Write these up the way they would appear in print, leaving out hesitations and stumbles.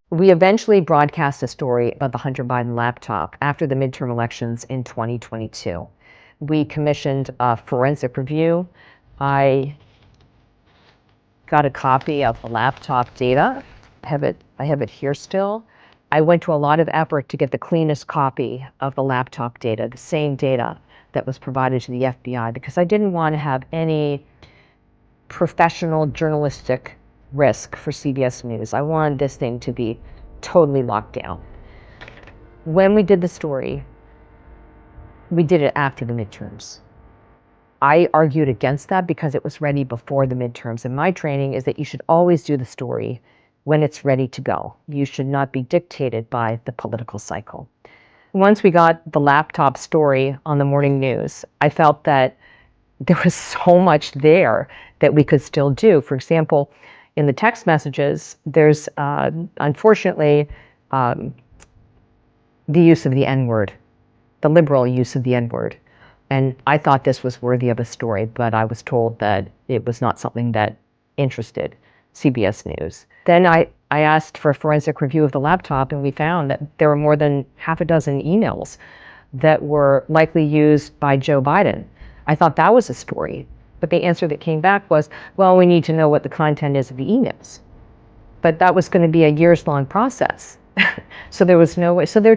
We eventually broadcast a story about the Hunter Biden laptop after the midterm elections in 2022. We commissioned a forensic review. I got a copy of the laptop data. I have it here still. I went to a lot of effort to get the cleanest copy of the laptop data, the same data that was provided to the FBI, because I didn't want to have any professional journalistic risk for CBS News. I wanted this thing to be totally locked down. When we did the story, we did it after the midterms. I argued against that because it was ready before the midterms. And my training is that you should always do the story when it's ready to go. You should not be dictated by the political cycle. Once we got the laptop story on the morning news, I felt that there was so much there that we could still do. For example, in the text messages, there's unfortunately the use of the N-word, the liberal use of the N-word. And I thought this was worthy of a story, but I was told that it was not something that interested CBS News. Then I asked for a forensic review of the laptop, and we found that there were more than half a dozen emails that were likely used by Joe Biden. I thought that was a story, but the answer that came back was, well, we need to know what the content is of the emails. But that was going to be a years-long process. So there was no way. So there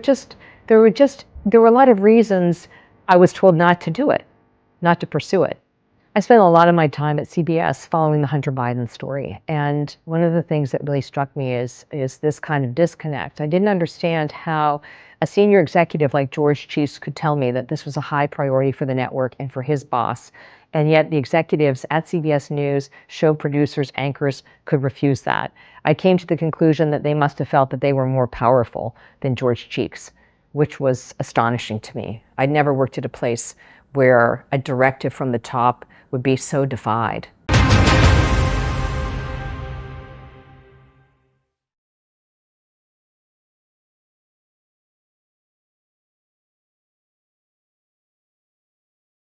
were a lot of reasons I was told not to do it, not to pursue it. I spent a lot of my time at CBS following the Hunter Biden story. And one of the things that really struck me is this kind of disconnect. I didn't understand how a senior executive like George Cheeks could tell me that this was a high priority for the network and for his boss. And yet the executives at CBS News, show producers, anchors could refuse that. I came to the conclusion that they must have felt that they were more powerful than George Cheeks, which was astonishing to me. I'd never worked at a place where a directive from the top would be so defied.